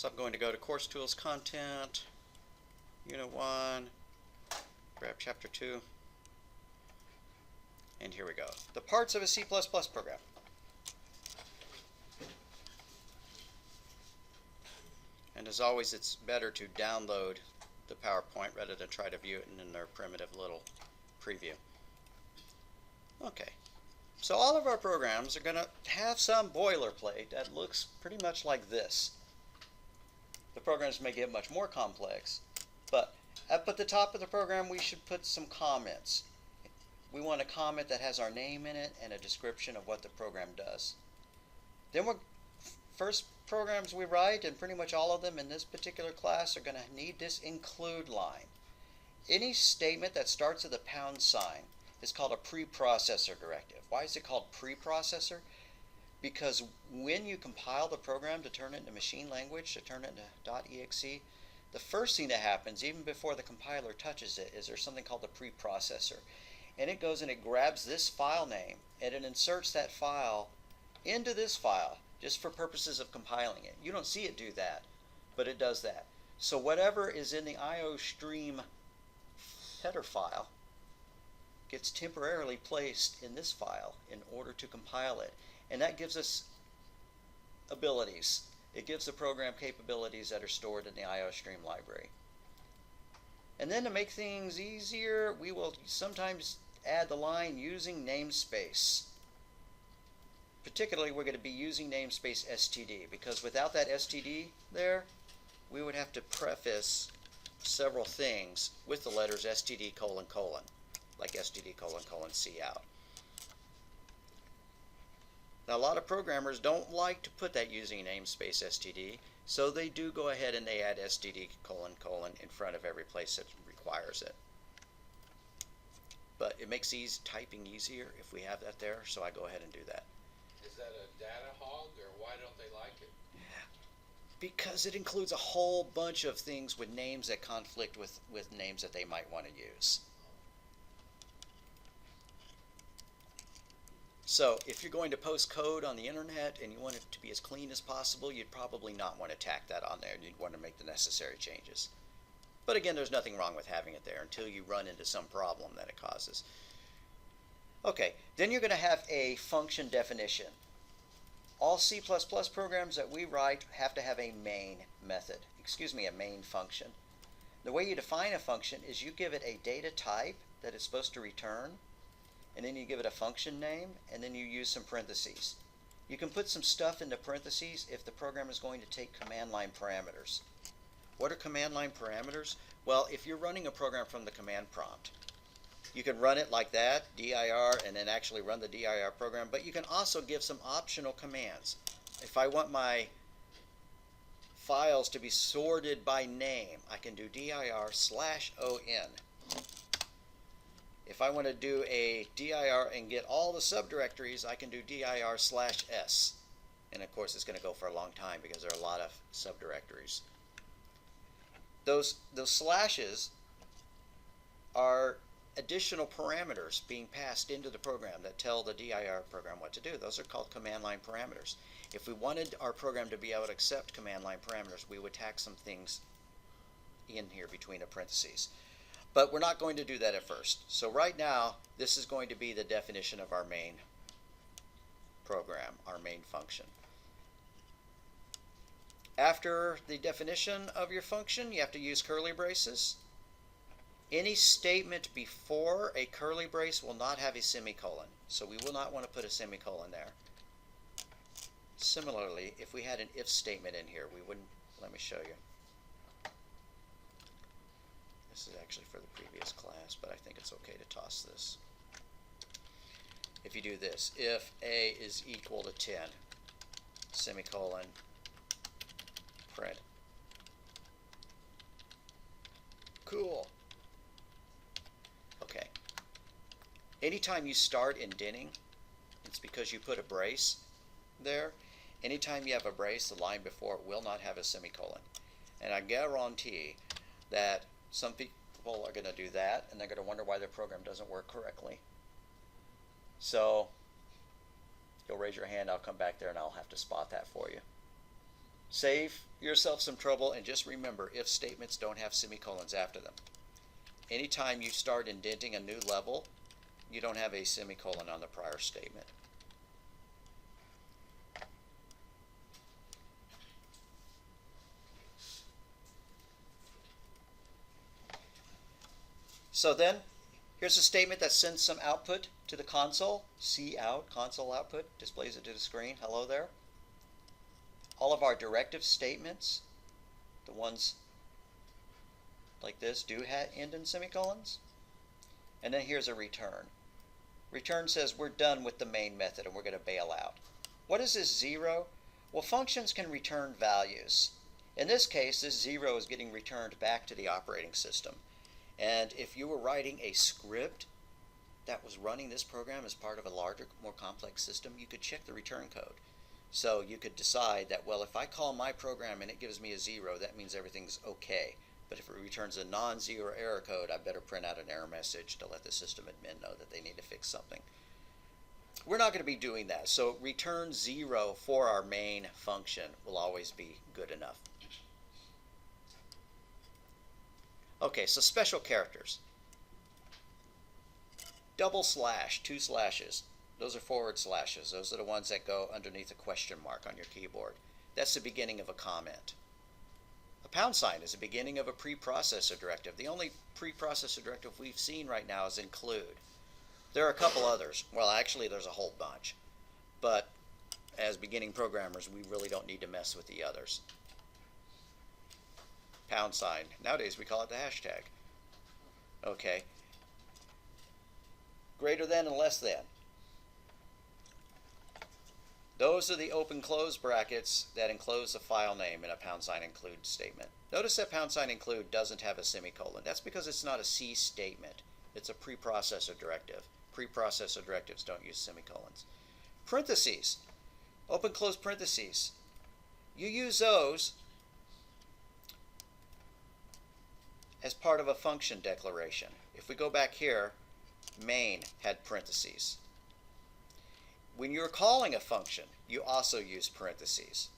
So I'm going to go to Course Tools Content, Unit 1, grab Chapter 2, and here we go. The parts of a C++ program. And as always, it's better to download the PowerPoint rather than try to view it in their primitive little preview. Okay, so all of our programs are going to have some boilerplate that looks pretty much like this. The programs may get much more complex, but up at the top of the program we should put some comments. We want a comment that has our name in it and a description of what the program does. Then first programs we write, and pretty much all of them in this particular class, are going to need this include line. Any statement that starts with a pound sign is called a preprocessor directive. Why is it called preprocessor? Because when you compile the program to turn it into machine language, to turn it into .exe, the first thing that happens, even before the compiler touches it, is there's something called the preprocessor. And it goes and it grabs this file name and it inserts that file into this file just for purposes of compiling it. You don't see it do that, but it does that. So whatever is in the IO stream header file gets temporarily placed in this file in order to compile it. And that gives us abilities. It gives the program capabilities that are stored in the IO stream library. And then to make things easier, we will sometimes add the line using namespace. Particularly, we're going to be using namespace std, because without that std there, we would have to preface several things with the letters std : like std : cout. Now, a lot of programmers don't like to put that using namespace std, so they do go ahead and they add std : in front of every place that requires it. But it makes typing easier if we have that there, so I go ahead and do that. Is that a data hog, or why don't they like it? Because it includes a whole bunch of things with names that conflict with names that they might want to use. So if you're going to post code on the internet and you want it to be as clean as possible, you'd probably not want to tack that on there. You'd want to make the necessary changes. But again, there's nothing wrong with having it there until you run into some problem that it causes. Okay, then you're going to have a function definition. All C++ programs that we write have to have a main method, a main function. The way you define a function is you give it a data type that it's supposed to return, and then you give it a function name, and then you use some parentheses. You can put some stuff into parentheses if the program is going to take command line parameters. What are command line parameters? Well, if you're running a program from the command prompt, you can run it like that, dir, and then actually run the dir program, but you can also give some optional commands. If I want my files to be sorted by name, I can do dir/on. If I want to do a dir and get all the subdirectories, I can do dir/s. And of course, it's going to go for a long time because there are a lot of subdirectories. Those slashes are additional parameters being passed into the program that tell the dir program what to do. Those are called command line parameters. If we wanted our program to be able to accept command line parameters, we would tack some things in here between the parentheses. But we're not going to do that at first. So right now, this is going to be the definition of our main program, our main function. After the definition of your function, you have to use curly braces. Any statement before a curly brace will not have a semicolon, so we will not want to put a semicolon there. Similarly, if we had an if statement in here, we wouldn't. Let me show you. This is actually for the previous class, but I think it's okay to toss this. If you do this, if a is equal to 10, semicolon, print. Cool. Okay. Anytime you start indenting, it's because you put a brace there. Anytime you have a brace, the line before it will not have a semicolon. And I guarantee that some people are going to do that, and they're going to wonder why their program doesn't work correctly. So you'll raise your hand, I'll come back there, and I'll have to spot that for you. Save yourself some trouble and just remember if statements don't have semicolons after them. Anytime you start indenting a new level, you don't have a semicolon on the prior statement. So then, here's a statement that sends some output to the console. Cout, console output, displays it to the screen. Hello there. All of our directive statements, the ones like this, do end in semicolons. And then here's a return. Return says we're done with the main method and we're going to bail out. What is this 0? Well, functions can return values. In this case, this 0 is getting returned back to the operating system. And if you were writing a script that was running this program as part of a larger, more complex system, you could check the return code. So you could decide that, well, if I call my program and it gives me a 0, that means everything's okay. But if it returns a non-zero error code, I better print out an error message to let the system admin know that they need to fix something. We're not going to be doing that. So return 0 for our main function will always be good enough. Okay, so special characters. Double slash, 2 slashes. Those are forward slashes. Those are the ones that go underneath a question mark on your keyboard. That's the beginning of a comment. A pound sign is the beginning of a preprocessor directive. The only preprocessor directive we've seen right now is include. There are a couple others. Well, actually, there's a whole bunch. But as beginning programmers, we really don't need to mess with the others. Pound sign. Nowadays, we call it the hashtag. Okay. Greater than and less than. Those are the open-close brackets that enclose the file name in a pound sign include statement. Notice that pound sign include doesn't have a semicolon. That's because it's not a C statement. It's a preprocessor directive. Preprocessor directives don't use semicolons. Parentheses. Open-close parentheses. You use those as part of a function declaration. If we go back here, main had parentheses. When you're calling a function, you also use parentheses.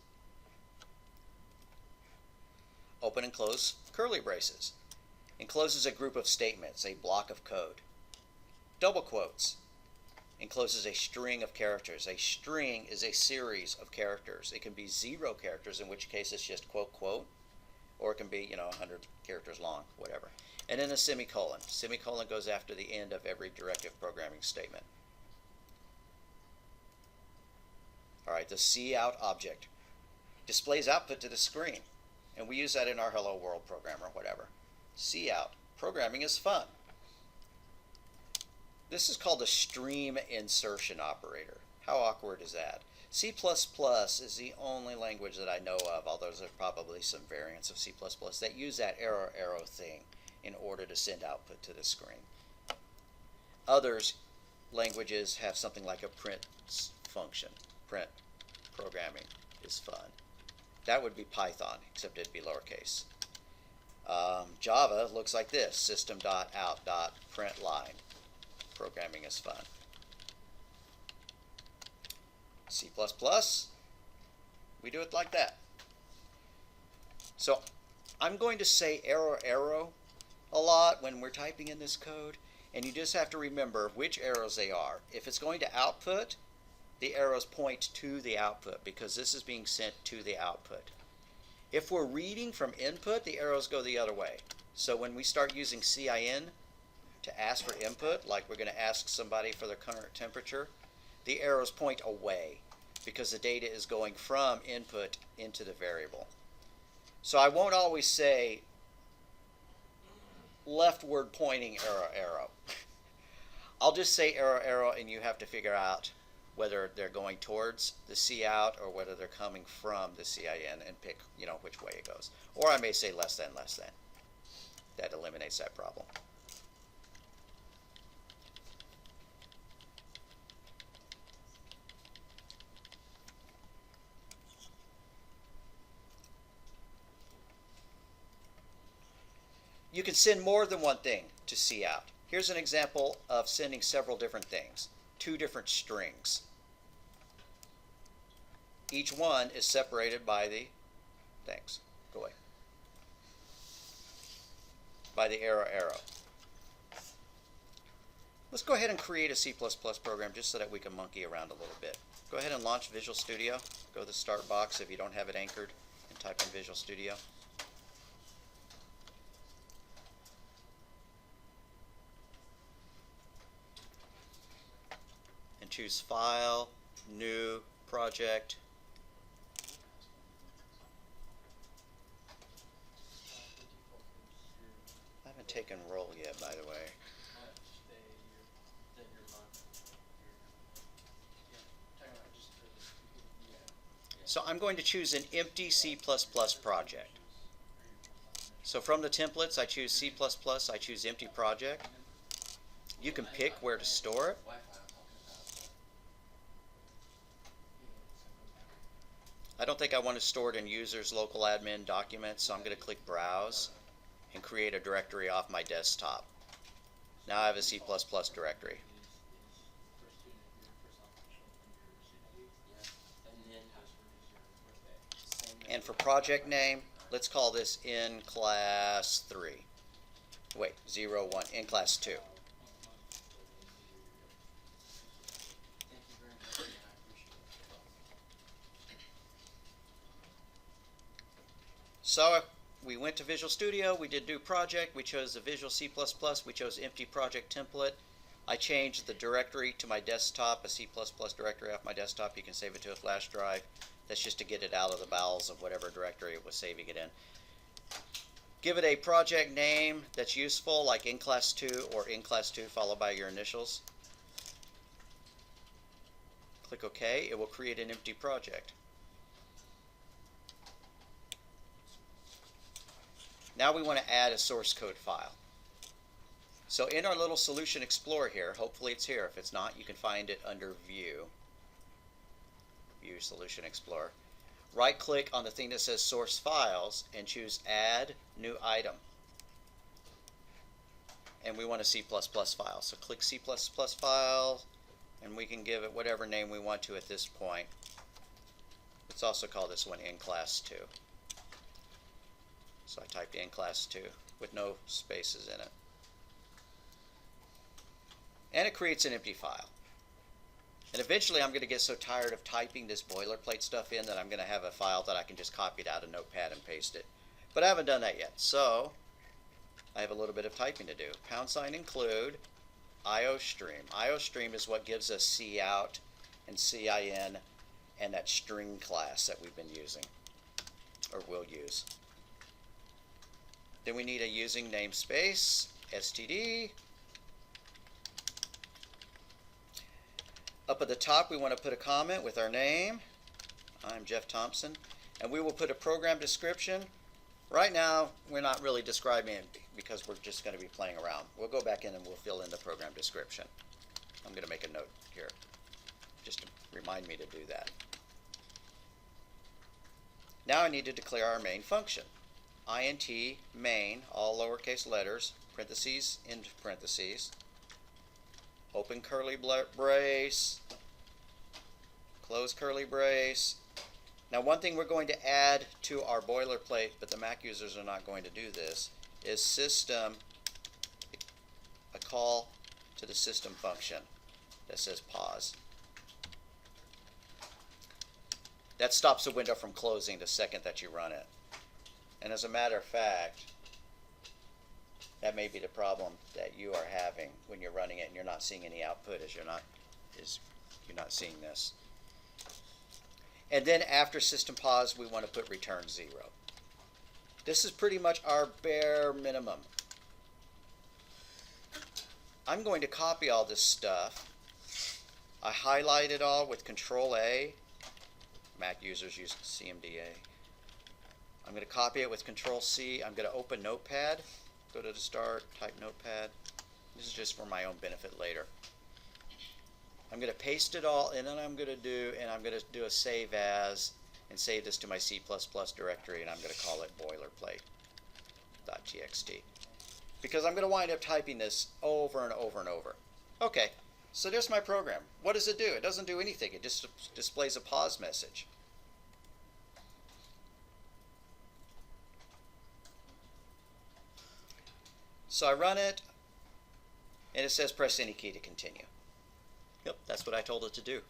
Open and close curly braces. Encloses a group of statements, a block of code. Double quotes. Encloses a string of characters. A string is a series of characters. It can be 0 characters, in which case it's just quote, quote, or it can be, 100 characters long, whatever. And then a semicolon. Semicolon goes after the end of every directive programming statement. All right, the cout object displays output to the screen. And we use that in our Hello World program or whatever. Cout. Programming is fun. This is called a stream insertion operator. How awkward is that? C++ is the only language that I know of, although there's probably some variants of C++ that use that arrow thing in order to send output to the screen. Others languages have something like a print function. Print programming is fun. That would be Python, except it'd be lowercase. Java looks like this, system.out.println. Programming is fun. C++, we do it like that. So I'm going to say arrow a lot when we're typing in this code, and you just have to remember which arrows they are. If it's going to output, the arrows point to the output because this is being sent to the output. If we're reading from input, the arrows go the other way. So when we start using CIN to ask for input, like we're going to ask somebody for their current temperature, the arrows point away because the data is going from input into the variable. So I won't always say leftward pointing arrow. I'll just say arrow and you have to figure out whether they're going towards the cout or whether they're coming from the CIN and pick, which way it goes. Or I may say less than. That eliminates that problem. You can send more than one thing to cout. Here's an example of sending several different things. 2 different strings. Each one is separated by the Thanks. Go away. By the arrow. Let's go ahead and create a C++ program just so that we can monkey around a little bit. Go ahead and launch Visual Studio. Go to the Start box if you don't have it anchored and type in Visual Studio. And choose File, New, Project. I haven't taken roll yet, by the way. So I'm going to choose an empty C++ project. So from the templates, I choose C++, I choose empty project. You can pick where to store it. I don't think I want to store it in users local admin documents, so I'm going to click Browse and create a directory off my desktop. Now I have a C++ directory. And for project name, let's call this in class 3. Wait, 0, 1, in class 2. So we went to Visual Studio, we did new project, we chose the Visual C++, we chose empty project template. I changed the directory to my desktop, a C++ directory off my desktop. You can save it to a flash drive. That's just to get it out of the bowels of whatever directory it was saving it in. Give it a project name that's useful, like in class 2 or in class 2 followed by your initials. Click OK. It will create an empty project. Now we want to add a source code file. So in our little Solution Explorer here, hopefully it's here. If it's not, you can find it under View. View Solution Explorer. Right click on the thing that says Source Files and choose Add New Item. And we want a C++ file. So click C++ file and we can give it whatever name we want to at this point. Let's also call this one in class 2. So I typed in class 2 with no spaces in it. And it creates an empty file. And eventually I'm going to get so tired of typing this boilerplate stuff in that I'm going to have a file that I can just copy it out of Notepad and paste it. But I haven't done that yet. So I have a little bit of typing to do. # include IOStream. IOStream is what gives us cout and cin and that string class that we've been using or will use. Then we need a using namespace, std. Up at the top, we want to put a comment with our name. I'm Jeff Thompson. And we will put a program description. Right now, we're not really describing it because we're just going to be playing around. We'll go back in and we'll fill in the program description. I'm going to make a note here just to remind me to do that. Now I need to declare our main function. int main, all lowercase letters, parentheses, end parentheses, open curly brace, close curly brace. Now one thing we're going to add to our boilerplate, but the Mac users are not going to do this, is system, a call to the system function that says pause. That stops the window from closing the second that you run it. And as a matter of fact, that may be the problem that you are having when you're running it and you're not seeing any output as you're not seeing this. And then after system pause, we want to put return 0. This is pretty much our bare minimum. I'm going to copy all this stuff. I highlight it all with Control A. Mac users use CMDA. I'm going to copy it with Control C. I'm going to open Notepad. Go to the start, type Notepad. This is just for my own benefit later. I'm going to paste it all, and then I'm going to do a save as and save this to my C++ directory, and I'm going to call it boilerplate.txt. Because I'm going to wind up typing this over and over and over. Okay, so there's my program. What does it do? It doesn't do anything. It just displays a pause message. So I run it, and it says press any key to continue. Yep, that's what I told it to do.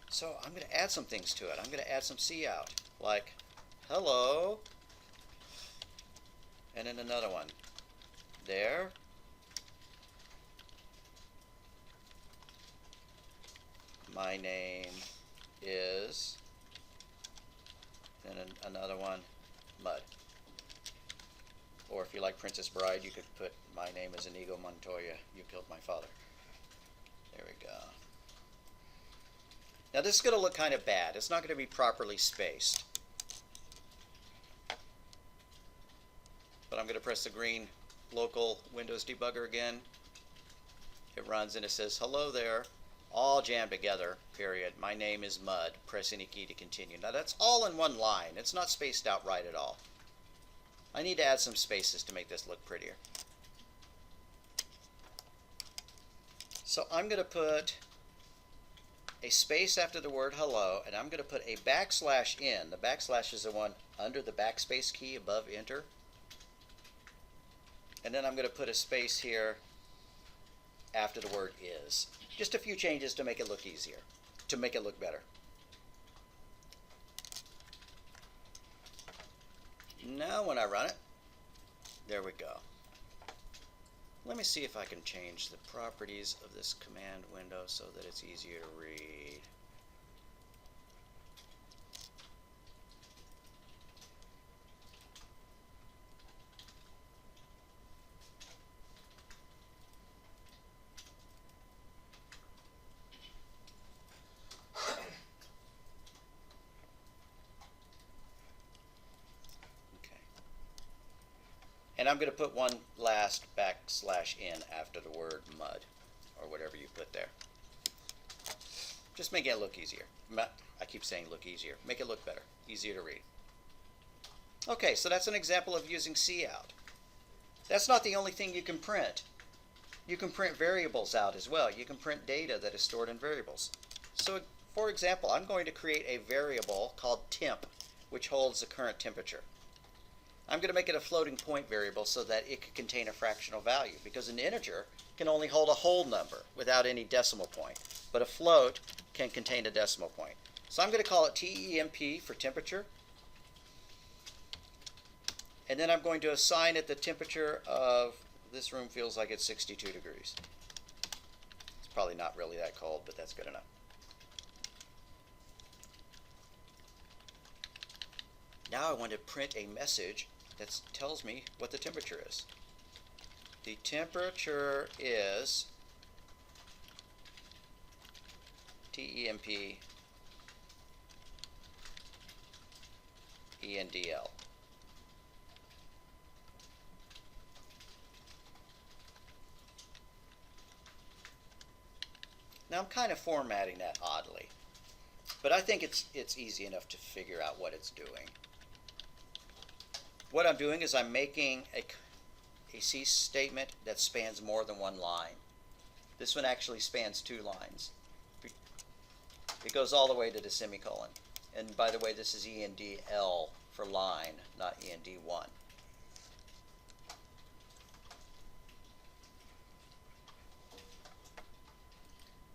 So I'm going to add some things to it. I'm going to add some cout, like hello, and then another one there. My name is, and another one, Mud. Or if you like Princess Bride, you could put, my name is Inigo Montoya, you killed my father. There we go. Now this is going to look kind of bad. It's not going to be properly spaced. But I'm going to press the green local Windows debugger again. It runs and it says, hello there, all jammed together, period. My name is Mud. Press any key to continue. Now that's all in one line. It's not spaced out right at all. I need to add some spaces to make this look prettier. So I'm going to put a space after the word hello, and I'm going to put a \n. The backslash is the one under the backspace key above enter. And then I'm going to put a space here after the word is. Just a few changes to make it look easier, to make it look better. Now when I run it, there we go. Let me see if I can change the properties of this command window so that it's easier to read. And I'm going to put one last \n after the word mud, or whatever you put there. Just make it look easier. I keep saying look easier. Make it look better, easier to read. Okay, so that's an example of using cout. That's not the only thing you can print. You can print variables out as well. You can print data that is stored in variables. So, for example, I'm going to create a variable called temp, which holds the current temperature. I'm going to make it a floating point variable so that it can contain a fractional value, because an integer can only hold a whole number without any decimal point, but a float can contain a decimal point. So I'm going to call it temp for temperature, and then I'm going to assign it the temperature of, this room feels like it's 62 degrees. It's probably not really that cold, but that's good enough. Now I want to print a message that tells me what the temperature is. The temperature is temp endl. Now I'm kind of formatting that oddly, but I think it's easy enough to figure out what it's doing. What I'm doing is I'm making a C statement that spans more than one line. This one actually spans 2 lines. It goes all the way to the semicolon. And by the way, this is ENDL for line, not END1.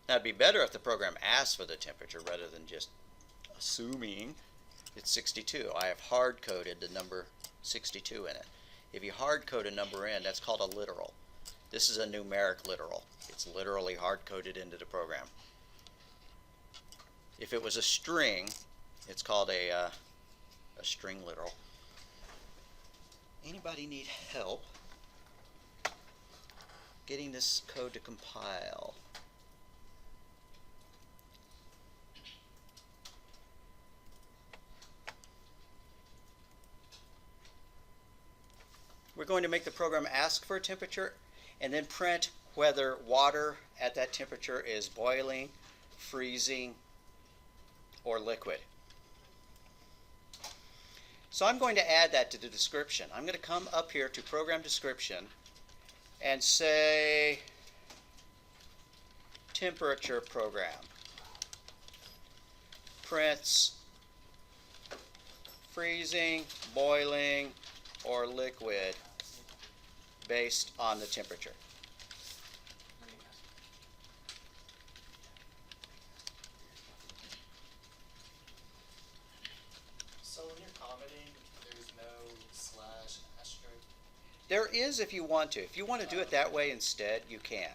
Now it'd be better if the program asked for the temperature rather than just assuming it's 62. I have hard-coded the number 62 in it. If you hard-code a number in, that's called a literal. This is a numeric literal. It's literally hard-coded into the program. If it was a string, it's called a string literal. Anybody need help getting this code to compile? We're going to make the program ask for a temperature and then print whether water at that temperature is boiling, freezing, or liquid. So I'm going to add that to the description. I'm going to come up here to program description and say temperature program prints freezing, boiling, or liquid based on the temperature. So when you're commenting, there's no slash asterisk? There is if you want to. If you want to do it that way instead, you can.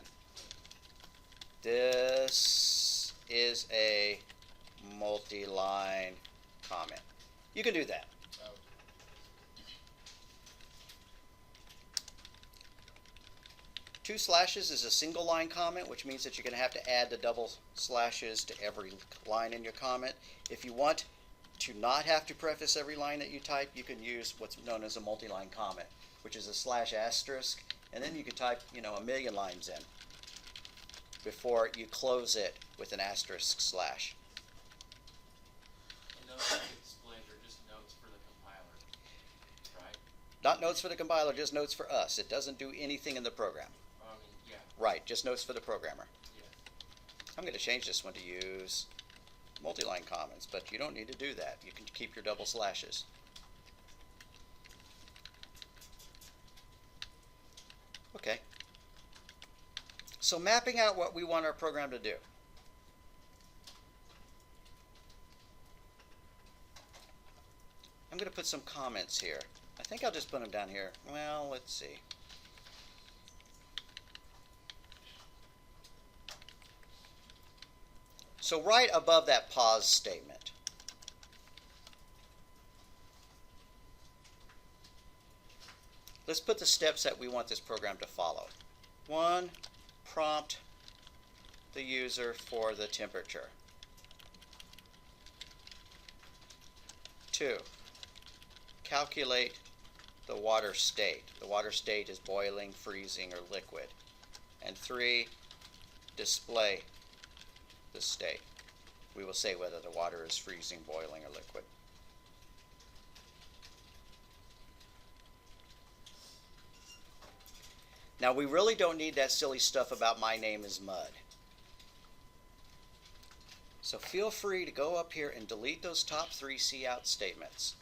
This is a multi-line comment. You can do that. Oh. Two slashes is a single line comment, which means that you're going to have to add the double slashes to every line in your comment. If you want to not have to preface every line that you type, you can use what's known as a multi-line comment, which is a slash asterisk, and then you can type, a million lines in before you close it with an asterisk slash. And those displays are just notes for the compiler, right? Not notes for the compiler, just notes for us. It doesn't do anything in the program. I mean, yeah. Right, just notes for the programmer. Yeah. I'm going to change this one to use multi-line comments, but you don't need to do that. You can keep your double slashes. Okay. So mapping out what we want our program to do. I'm going to put some comments here. I think I'll just put them down here. Well, let's see. So right above that pause statement, let's put the steps that we want this program to follow. 1, prompt the user for the temperature. 2, calculate the water state. The water state is boiling, freezing, or liquid. And 3, display the state. We will say whether the water is freezing, boiling, or liquid. Now we really don't need that silly stuff about my name is mud. So feel free to go up here and delete those top 3 cout statements.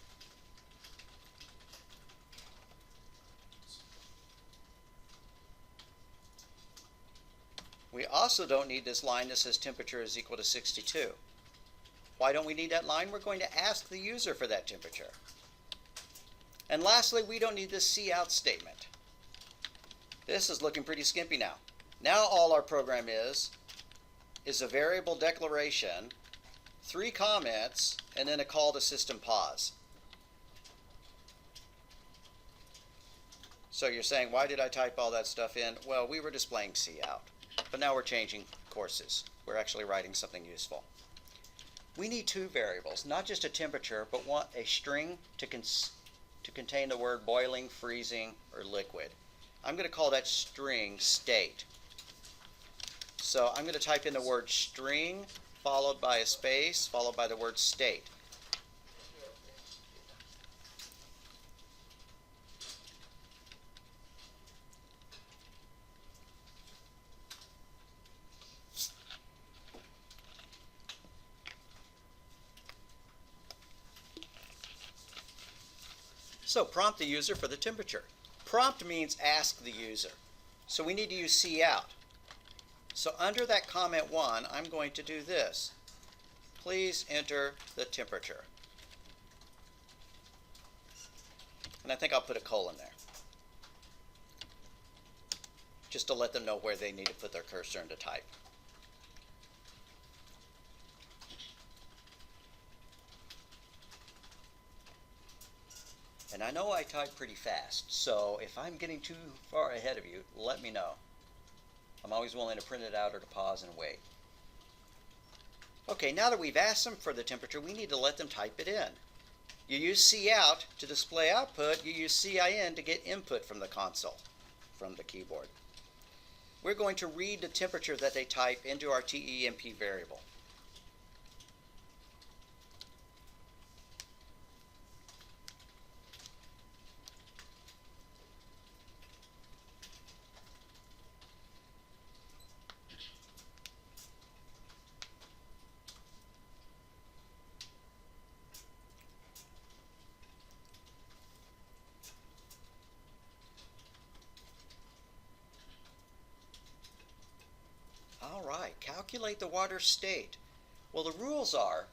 We also don't need this line that says temperature is equal to 62. Why don't we need that line? We're going to ask the user for that temperature. And lastly, we don't need this cout statement. This is looking pretty skimpy now. Now all our program is a variable declaration, 3 comments, and then a call to system pause. So you're saying, why did I type all that stuff in? Well, we were displaying cout. But now we're changing courses. We're actually writing something useful. We need 2 variables, not just a temperature, but want a string to contain the word boiling, freezing, or liquid. I'm going to call that string state. So I'm going to type in the word string, followed by a space, followed by the word state. So prompt the user for the temperature. Prompt means ask the user. So we need to use cout. So under that comment 1, I'm going to do this. Please enter the temperature. And I think I'll put a colon there, just to let them know where they need to put their cursor into type. And I know I type pretty fast, so if I'm getting too far ahead of you, let me know. I'm always willing to print it out or to pause and wait. Okay, now that we've asked them for the temperature, we need to let them type it in. You use cout to display output. You use cin to get input from the console, from the keyboard. We're going to read the temperature that they type into our temp variable. All right, calculate the water state. Well, the rules are,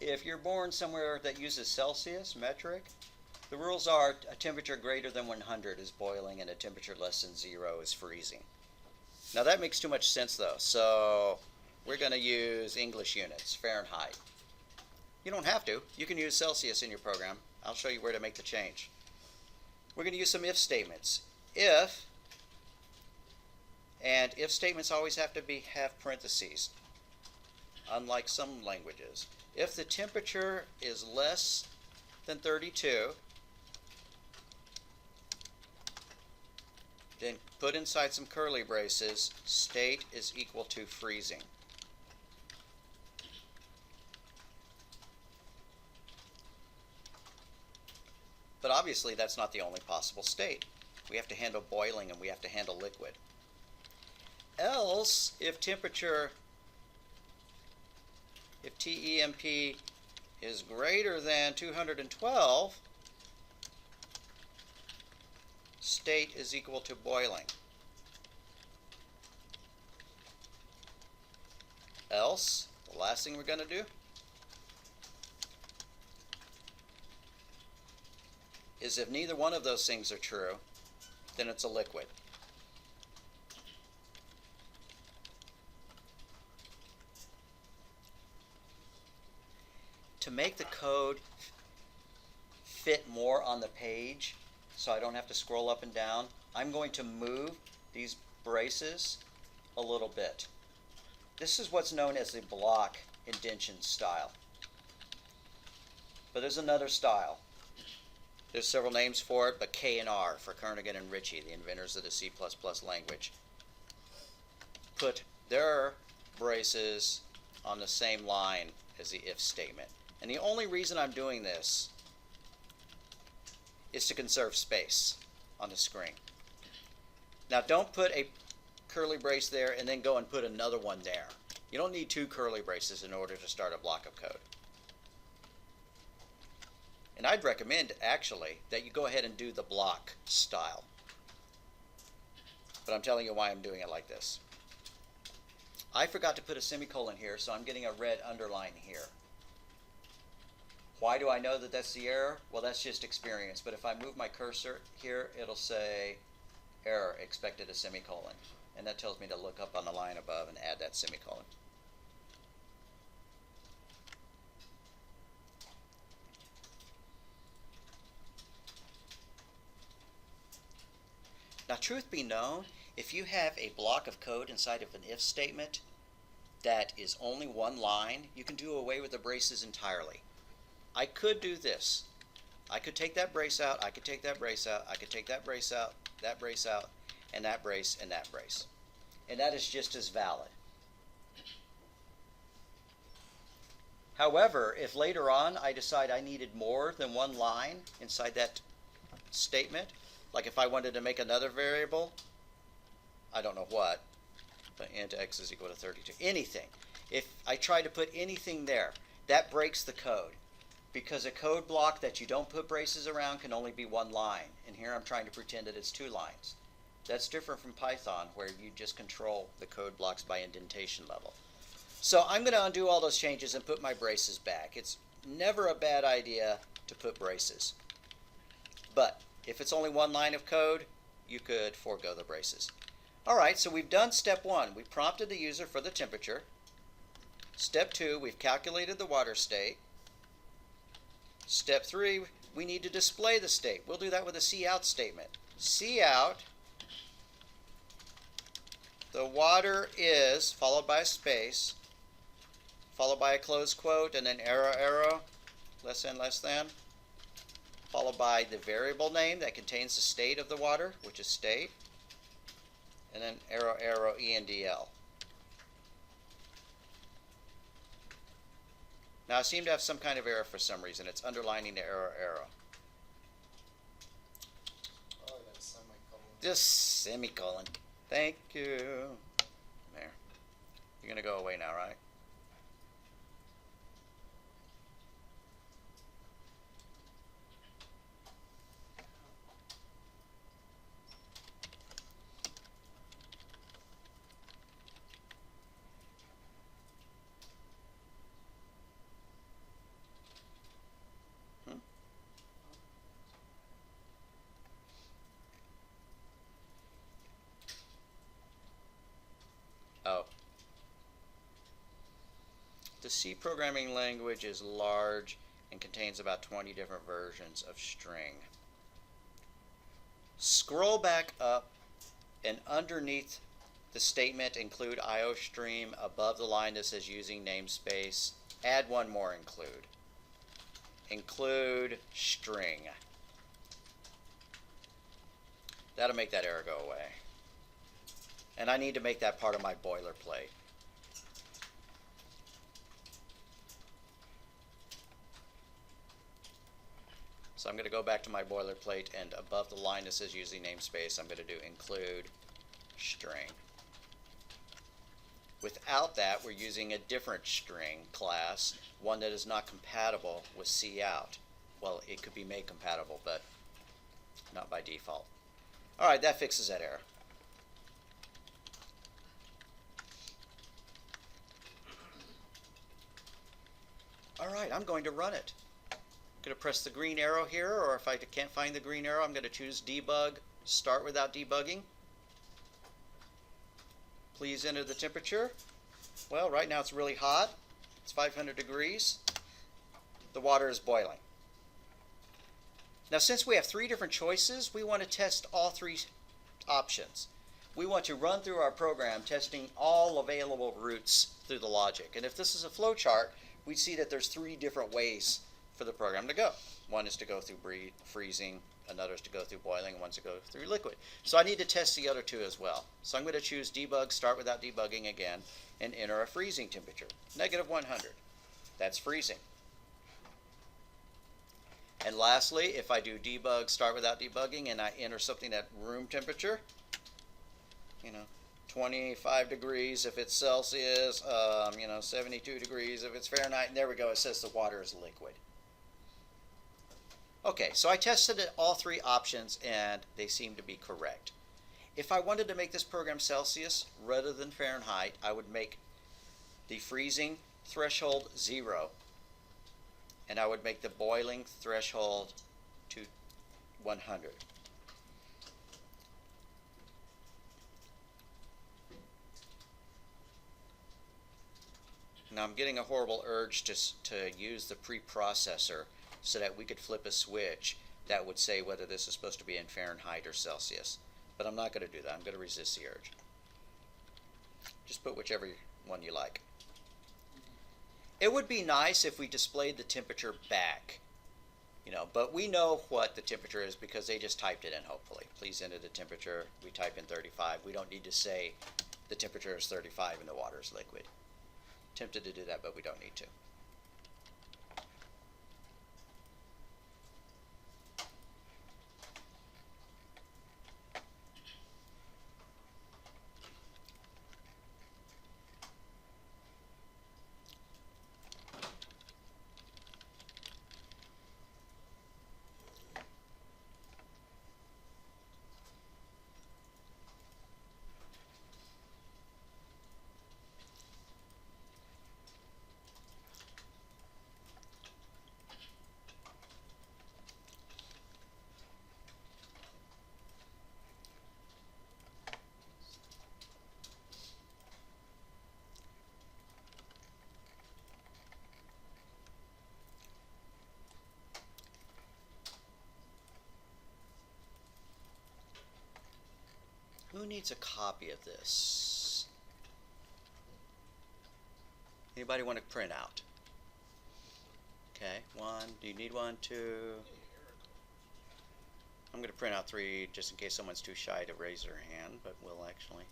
if you're born somewhere that uses Celsius, metric, the rules are a temperature greater than 100 is boiling and a temperature less than 0 is freezing. Now that makes too much sense though, so we're going to use English units, Fahrenheit. You don't have to. You can use Celsius in your program. I'll show you where to make the change. We're going to use some if statements. If, and if statements always have to have parentheses, unlike some languages. If the temperature is less than 32, then put inside some curly braces, state is equal to freezing. But obviously that's not the only possible state. We have to handle boiling and we have to handle liquid. Else, if temperature, if TEMP is greater than 212, state is equal to boiling. Else, the last thing we're going to do is if neither one of those things are true, then it's a liquid. To make the code fit more on the page, so I don't have to scroll up and down, I'm going to move these braces a little bit. This is what's known as the block indentation style. But there's another style. There's several names for it, but K and R for Kernighan and Ritchie, the inventors of the C++ language, put their braces on the same line as the if statement. And the only reason I'm doing this is to conserve space on the screen. Now don't put a curly brace there and then go and put another one there. You don't need two curly braces in order to start a block of code. And I'd recommend, actually, that you go ahead and do the block style. But I'm telling you why I'm doing it like this. I forgot to put a semicolon here, so I'm getting a red underline here. Why do I know that that's the error? Well, that's just experience. But if I move my cursor here, it'll say error, expected a semicolon. And that tells me to look up on the line above and add that semicolon. Now, truth be known, if you have a block of code inside of an if statement that is only one line, you can do away with the braces entirely. I could do this. I could take that brace out, I could take that brace out, I could take that brace out, and that brace, and that brace. And that is just as valid. However, if later on I decide I needed more than one line inside that statement, like if I wanted to make another variable, I don't know what, but int x is equal to 32, anything. If I try to put anything there, that breaks the code. Because a code block that you don't put braces around can only be one line. And here I'm trying to pretend that it's two lines. That's different from Python, where you just control the code blocks by indentation level. So I'm going to undo all those changes and put my braces back. It's never a bad idea to put braces. But if it's only one line of code, you could forego the braces. Alright, so we've done step 1. We prompted the user for the temperature. Step 2, we've calculated the water state. Step 3, we need to display the state. We'll do that with a cout statement. Cout, the water is, followed by a space, followed by a close quote, and then arrow, arrow, less than, followed by the variable name that contains the state of the water, which is state, and then arrow, arrow, ENDL. Now I seem to have some kind of error for some reason. It's underlining the arrow, arrow. Oh, that's semicolon. Just semicolon. Thank you. There. You're going to go away now, right? the C programming language is large and contains about 20 different versions of string. Scroll back up and underneath the statement include IOStream above the line that says using namespace, add one more include. Include string. That'll make that error go away. And I need to make that part of my boilerplate. So I'm going to go back to my boilerplate, and above the line that says using namespace, I'm going to do include string. Without that, we're using a different string class, one that is not compatible with cout. Well, it could be made compatible, but not by default. All right, that fixes that error. All right, I'm going to run it. I'm going to press the green arrow here, or if I can't find the green arrow, I'm going to choose debug, start without debugging. Please enter the temperature. Well, right now it's really hot. It's 500 degrees. The water is boiling. Now, since we have three different choices, we want to test all three options. We want to run through our program testing all available routes through the logic. And if this is a flow chart, we see that there's three different ways for the program to go. One is to go through freezing, another is to go through boiling, and one's to go through liquid. So I need to test the other two as well. So I'm going to choose debug, start without debugging again, and enter a freezing temperature, -100. That's freezing. And lastly, if I do debug, start without debugging, and I enter something at room temperature, 25 degrees if it's Celsius, 72 degrees if it's Fahrenheit, and there we go, it says the water is liquid. Okay, so I tested all three options and they seem to be correct. If I wanted to make this program Celsius rather than Fahrenheit, I would make the freezing threshold 0, and I would make the boiling threshold to 100. Now I'm getting a horrible urge to use the preprocessor so that we could flip a switch that would say whether this is supposed to be in Fahrenheit or Celsius. But I'm not going to do that. I'm going to resist the urge. Just put whichever one you like. It would be nice if we displayed the temperature back, but we know what the temperature is because they just typed it in, hopefully. Please enter the temperature. We type in 35. We don't need to say the temperature is 35 and the water is liquid. Tempted to do that, but we don't need to. Who needs a copy of this? Anybody want to print out? Okay, one. Do you need one? Two. I'm going to print out 3 just in case someone's too shy to raise their hand, but we'll actually.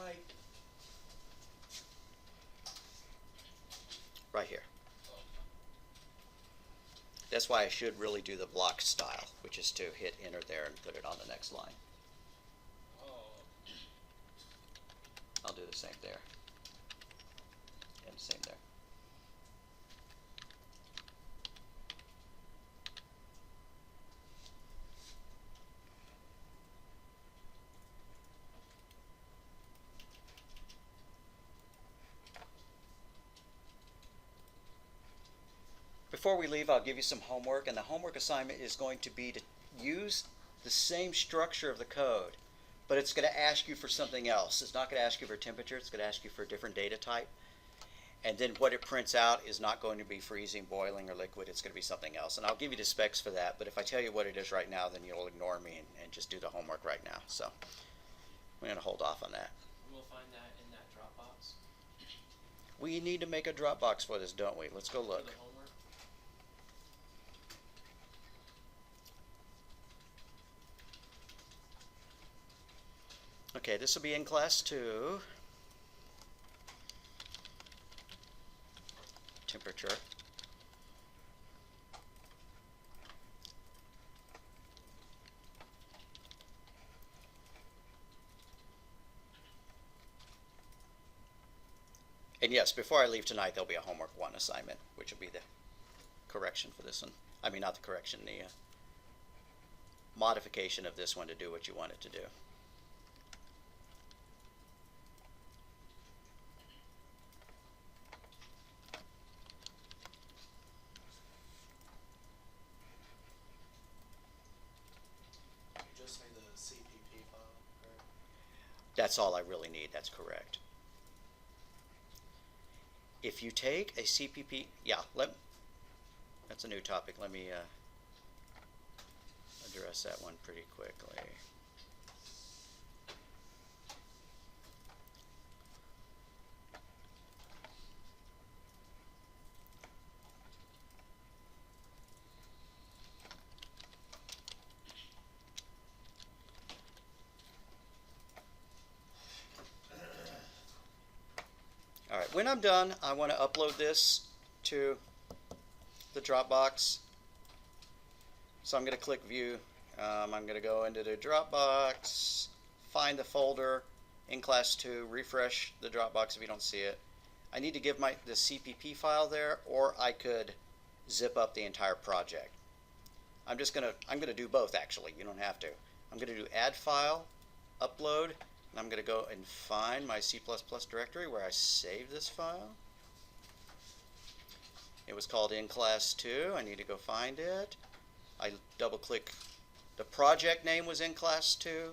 right. Right here. That's why I should really do the block style, which is to hit enter there and put it on the next line. Oh, I'll do the same there. And same there. Before we leave, I'll give you some homework, and the homework assignment is going to be to use the same structure of the code, but it's going to ask you for something else. It's not going to ask you for temperature, it's going to ask you for a different data type. And then what it prints out is not going to be freezing, boiling, or liquid. It's going to be something else. And I'll give you the specs for that, but if I tell you what it is right now, then you'll ignore me and just do the homework right now. So we're going to hold off on that. We'll find that in that Dropbox We need to make a Dropbox for this, don't we? Let's go for look. the homework. Okay, this will be in class 2. Temperature. And yes, before I leave tonight, there'll be a homework 1 assignment, which will be the correction for this one. I mean, not the correction, the modification of this one to do what you want it to do. You just say the CPP file, correct? That's all I really need. That's correct. If you take a CPP, that's a new topic. Let me address that one pretty quickly. All right, when I'm done, I want to upload this to the Dropbox. So I'm going to click View. I'm going to go into the Dropbox, find the folder in class 2, refresh the Dropbox if you don't see it. I need to give the CPP file there, or I could zip up the entire project. I'm going to do both actually. You don't have to. I'm going to do Add File, Upload. And I'm going to go and find my C++ directory where I saved this file. It was called in class 2. I need to go find it. I double click. The project name was in class 2.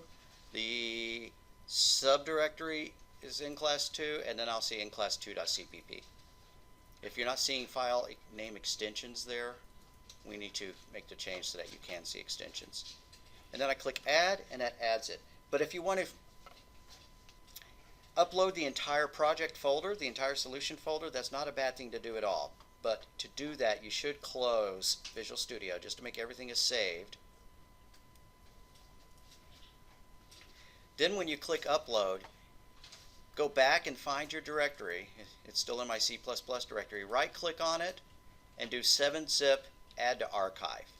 The subdirectory is in class 2. And then I'll see in class 2.cpp. If you're not seeing file name extensions there, we need to make the change so that you can see extensions. And then I click Add, and that adds it. But if you want to upload the entire project folder, the entire solution folder, that's not a bad thing to do at all. But to do that, you should close Visual Studio just to make everything is saved. Then when you click Upload, go back and find your directory. It's still in my C++ directory. Right click on it and do 7-zip add to archive.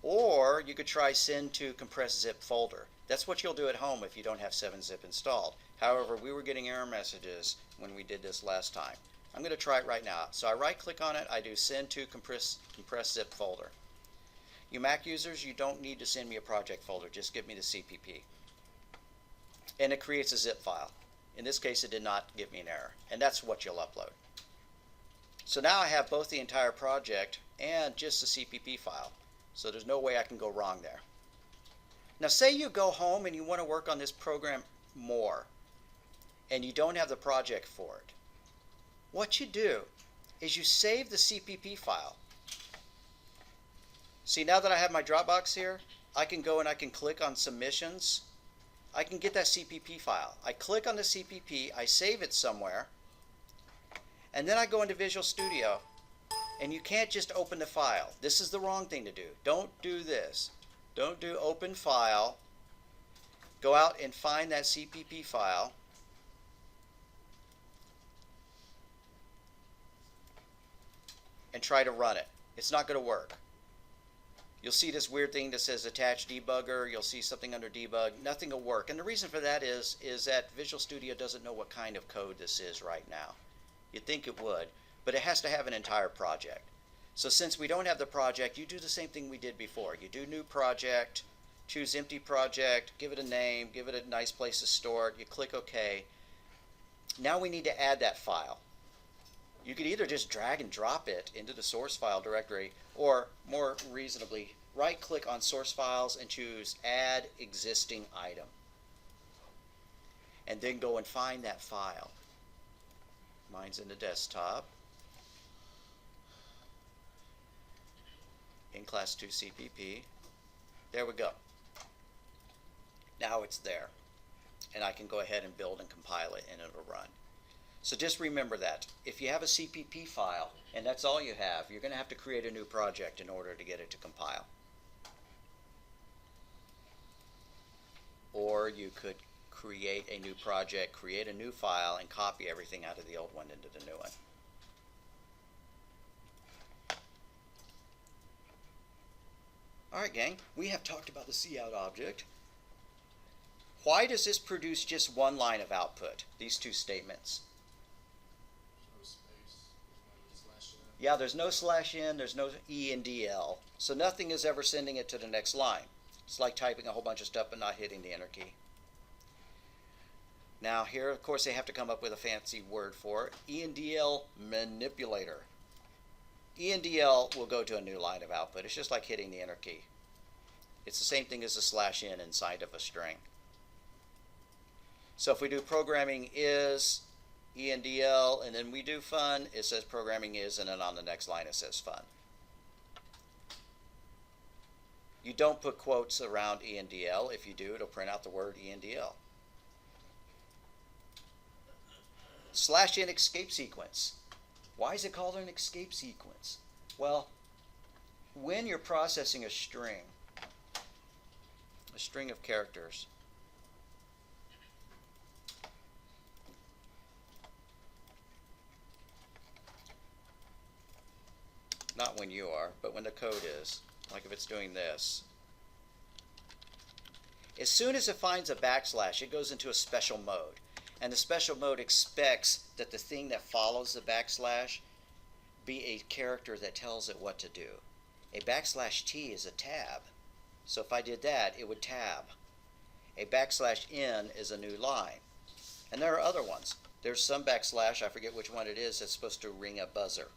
Or you could try send to compressed zip folder. That's what you'll do at home if you don't have 7-zip installed. However, we were getting error messages when we did this last time. I'm going to try it right now. So I right click on it, I do send to compressed zip folder. You Mac users, you don't need to send me a project folder, just give me the CPP. And it creates a zip file. In this case, it did not give me an error, and that's what you'll upload. So now I have both the entire project and just the CPP file. So there's no way I can go wrong there. Now say you go home and you want to work on this program more, and you don't have the project for it. What you do is you save the CPP file. See, now that I have my Dropbox here, I can go and I can click on Submissions. I can get that CPP file. I click on the CPP, I save it somewhere, and then I go into Visual Studio, and you can't just open the file. This is the wrong thing to do. Don't do this. Don't do Open File. Go out and find that CPP file. and try to run it. It's not going to work. You'll see this weird thing that says attach debugger. You'll see something under debug. Nothing will work. And the reason for that is that Visual Studio doesn't know what kind of code this is right now. You'd think it would, but it has to have an entire project. So since we don't have the project, you do the same thing we did before. You do new project, choose empty project, give it a name, give it a nice place to store it. You click OK. Now we need to add that file. You could either just drag and drop it into the source file directory, or more reasonably, right click on source files and choose add existing item. And then go and find that file. Mine's in the desktop. In class 2 CPP. There we go. Now it's there. And I can go ahead and build and compile it and it'll run. So just remember that. If you have a CPP file and that's all you have, you're going to have to create a new project in order to get it to compile. Or you could create a new project, create a new file, and copy everything out of the old one into the new one. Alright gang, we have talked about the cout object. Why does this produce just one line of output, these two statements? No space, no slash in. Yeah, there's no /n, there's no ENDL, so nothing is ever sending it to the next line. It's like typing a whole bunch of stuff but not hitting the enter key. Now here, of course, they have to come up with a fancy word for it. ENDL manipulator. ENDL will go to a new line of output. It's just like hitting the enter key. It's the same thing as a /n inside of a string. So if we do programming is ENDL and then we do fun, it says programming is, and then on the next line it says fun. You don't put quotes around ENDL. If you do, it'll print out the word ENDL. /n escape sequence. Why is it called an escape sequence? Well, when you're processing a string of characters, not when you are, but when the code is, like if it's doing this, as soon as it finds a backslash, it goes into a special mode. And the special mode expects that the thing that follows the backslash be a character that tells it what to do. A /t is a tab. So if I did that, it would tab. A /n is a new line. And there are other ones. There's some backslash, I forget which one it is, that's supposed to ring a buzzer.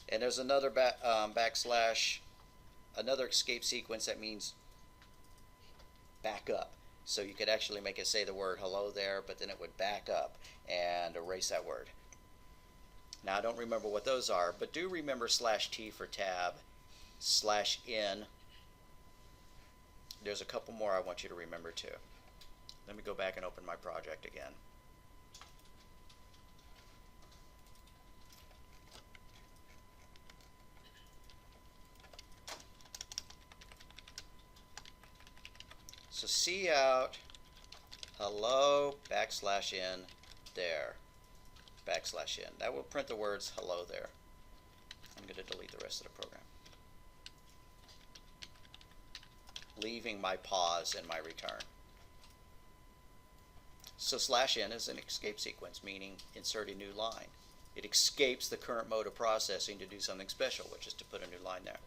And there's another backslash, another escape sequence that means back up. So you could actually make it say the word hello there, but then it would back up and erase that word. Now I don't remember what those are, but do remember /t for tab, /n. There's a couple more I want you to remember too. Let me go back and open my project again. So cout hello \n there \n. That will print the words hello there. I'm going to delete the rest of the program, leaving my pause and my return. So /n is an escape sequence, meaning insert a new line. It escapes the current mode of processing to do something special, which is to put a new line there.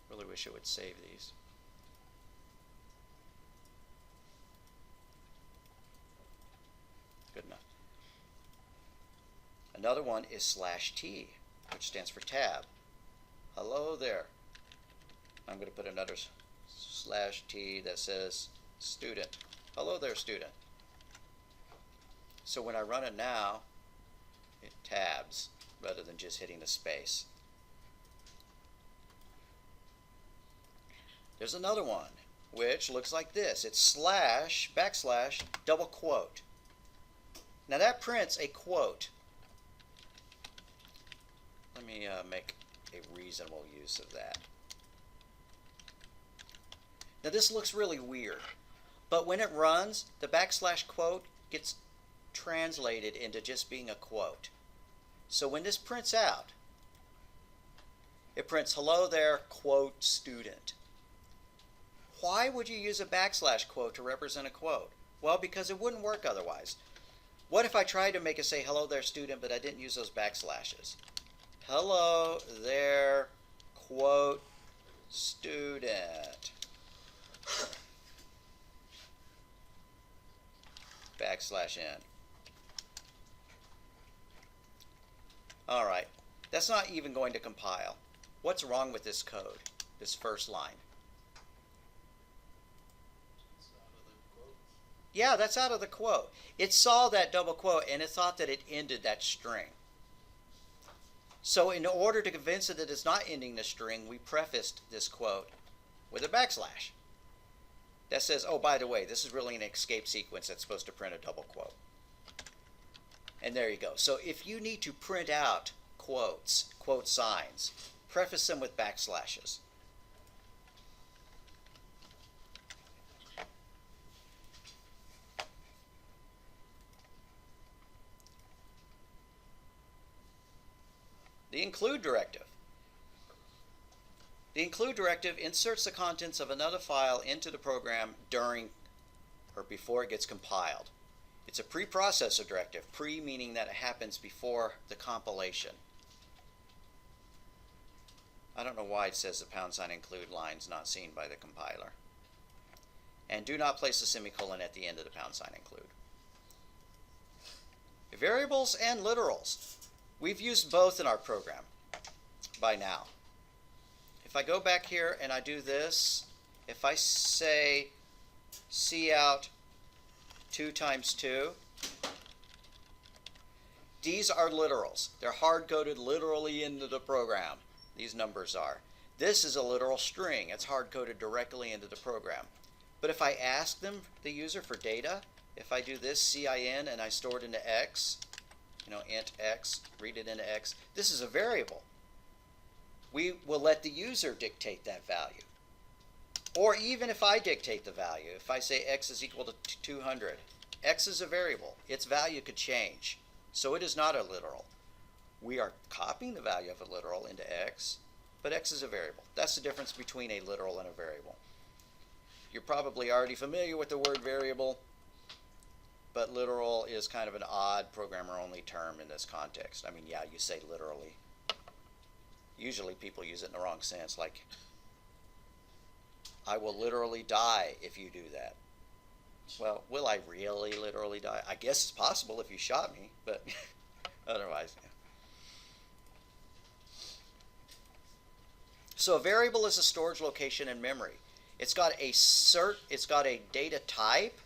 Really wish it would save these. Good enough. Another one is /t, which stands for tab. Hello there. I'm going to put another /t that says student. Hello there, student. So when I run it now, it tabs rather than just hitting the space. There's another one which looks like this. It's /, double quote. Now that prints a quote. Let me make a reasonable use of that. Now this looks really weird, but when it runs, the backslash quote gets translated into just being a quote. So when this prints out, it prints, hello there, quote, student. Why would you use a backslash quote to represent a quote? Well, because it wouldn't work otherwise. What if I tried to make it say, hello there, student, but I didn't use those backslashes? Hello there, quote, student. Backslash n. All right, that's not even going to compile. What's wrong with this code, this first line? Yeah, that's out of the quote. It saw that double quote and it thought that it ended that string. So in order to convince it that it's not ending the string, we prefaced this quote with a backslash. That says, oh, by the way, this is really an escape sequence that's supposed to print a double quote. And there you go. So if you need to print out quotes, quote signs, preface them with backslashes. The include directive. The include directive inserts the contents of another file into the program during or before it gets compiled. It's a preprocessor directive, pre meaning that it happens before the compilation. I don't know why it says the # include lines not seen by the compiler. And do not place a semicolon at the end of the # include. Variables and literals. We've used both in our program by now. If I go back here and I do this, if I say cout 2 times 2, these are literals. They're hard-coded literally into the program. These numbers are. This is a literal string. It's hard-coded directly into the program. But if I ask them, the user, for data, if I do this cin and I store it into x, int x, read it into x, this is a variable. We will let the user dictate that value. Or even if I dictate the value, if I say x is equal to 200, x is a variable. Its value could change. So it is not a literal. We are copying the value of a literal into x, but x is a variable. That's the difference between a literal and a variable. You're probably already familiar with the word variable, but literal is kind of an odd programmer-only term in this context. I mean, yeah, you say literally. Usually people use it in the wrong sense, like, I will literally die if you do that. Well, will I really literally die? I guess it's possible if you shot me, but otherwise, yeah. So a variable is a storage location in memory. It's got a data type,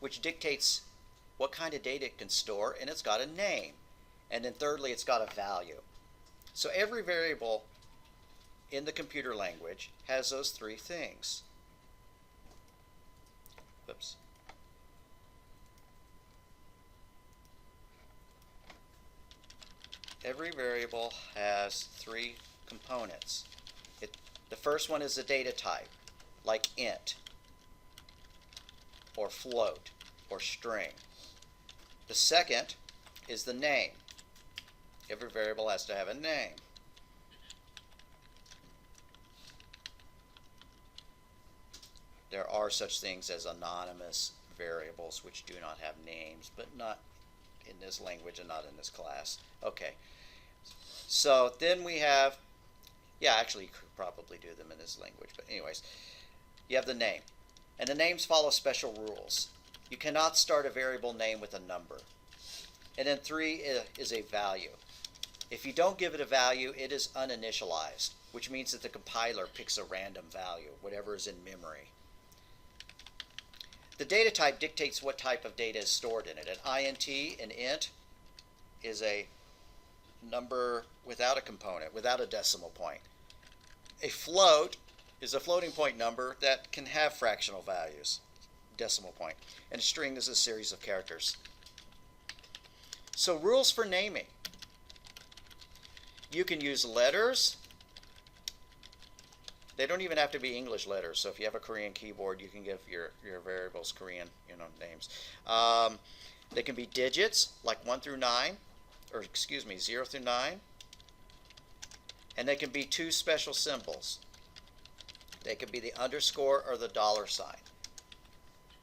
which dictates what kind of data it can store, and it's got a name. And then thirdly, it's got a value. So every variable in the computer language has those three things. Oops. Every variable has three components. The first one is a data type, like int, or float, or string. The second is the name. Every variable has to have a name. There are such things as anonymous variables which do not have names, but not in this language and not in this class. Okay. So then we have, yeah, actually you could probably do them in this language, but anyways, you have the name. And the names follow special rules. You cannot start a variable name with a number. And then 3 is a value. If you don't give it a value, it is uninitialized, which means that the compiler picks a random value, whatever is in memory. The data type dictates what type of data is stored in it. An int, an int, is a number without a component, without a decimal point. A float is a floating point number that can have fractional values, decimal point. And a string is a series of characters. So rules for naming. You can use letters, They don't even have to be English letters. So if you have a Korean keyboard, you can give your variables Korean, names. They can be digits, like 1 through 9, or excuse me, 0 through 9. And they can be two special symbols. They can be the underscore or the dollar sign.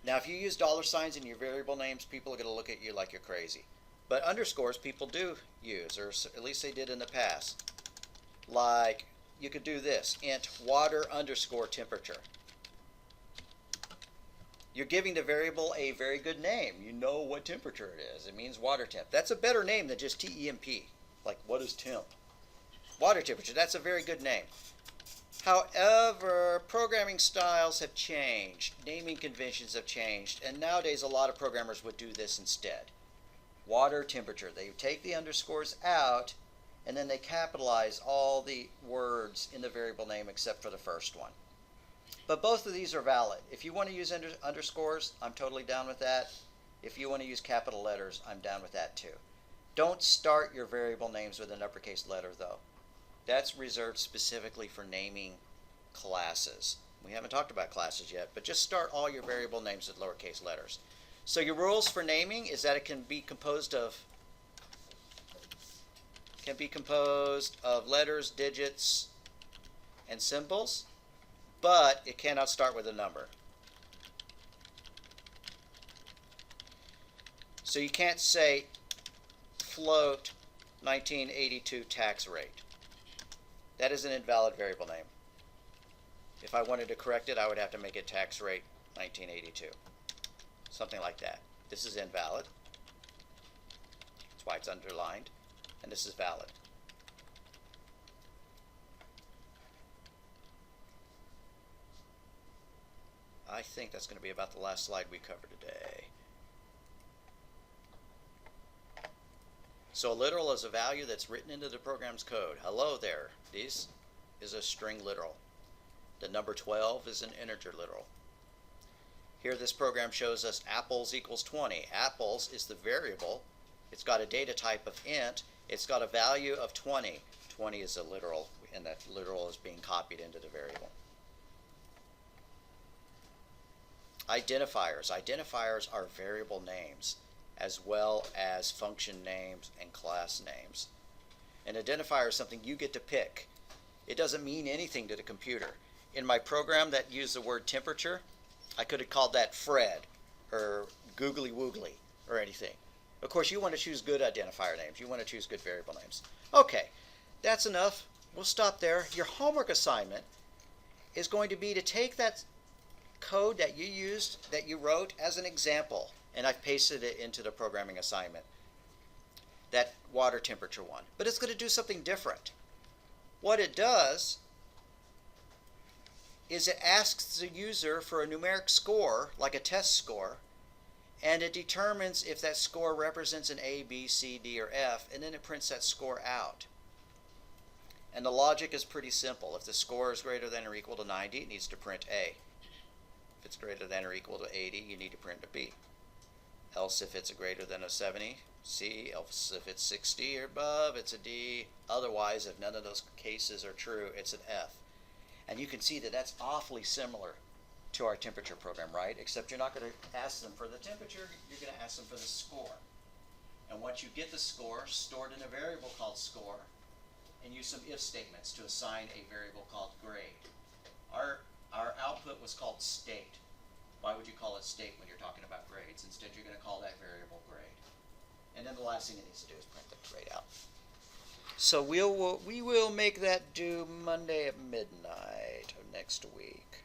Now, if you use dollar signs in your variable names, people are going to look at you like you're crazy. But underscores people do use, or at least they did in the past. Like, you could do this, int water underscore temperature. You're giving the variable a very good name. You know what temperature it is. It means water temp. That's a better name than just temp. Like, what is temp? Water temperature. That's a very good name. However, programming styles have changed. Naming conventions have changed. And nowadays, a lot of programmers would do this instead. Water temperature. They take the underscores out, and then they capitalize all the words in the variable name except for the first one. But both of these are valid. If you want to use underscores, I'm totally down with that. If you want to use capital letters, I'm down with that too. Don't start your variable names with an uppercase letter, though. That's reserved specifically for naming classes. We haven't talked about classes yet, but just start all your variable names with lowercase letters. So your rules for naming is that it can be composed of letters, digits, and symbols, but it cannot start with a number. So you can't say float 1982 tax rate. That is an invalid variable name. If I wanted to correct it, I would have to make it tax rate 1982. Something like that. This is invalid. That's why it's underlined. And this is valid. I think that's going to be about the last slide we cover today. So a literal is a value that's written into the program's code. Hello there. This is a string literal. The number 12 is an integer literal. Here this program shows us apples equals 20. Apples is the variable. It's got a data type of int. It's got a value of 20. 20 is a literal, and that literal is being copied into the variable. Identifiers. Identifiers are variable names, as well as function names and class names. An identifier is something you get to pick. It doesn't mean anything to the computer. In my program that used the word temperature, I could have called that Fred or Googly Woogly or anything. Of course, you want to choose good identifier names. You want to choose good variable names. Okay, that's enough. We'll stop there. Your homework assignment is going to be to take that code that you used, that you wrote as an example, and I've pasted it into the programming assignment, that water temperature one. But it's going to do something different. What it does is it asks the user for a numeric score, like a test score, and it determines if that score represents an A, B, C, D, or F, and then it prints that score out. And the logic is pretty simple. If the score is greater than or equal to 90, it needs to print A. If it's greater than or equal to 80, you need to print a B. Else, if it's greater than a 70, C. Else, if it's 60 or above, it's a D. Otherwise, if none of those cases are true, it's an F. And you can see that that's awfully similar to our temperature program, right? Except you're not going to ask them for the temperature, you're going to ask them for the score. And once you get the score, stored in a variable called score, and use some if statements to assign a variable called grade. Our output was called state. Why would you call it state when you're talking about grades? Instead, you're going to call that variable grade. And then the last thing it needs to do is print the grade out. So we will make that due Monday at midnight of next week.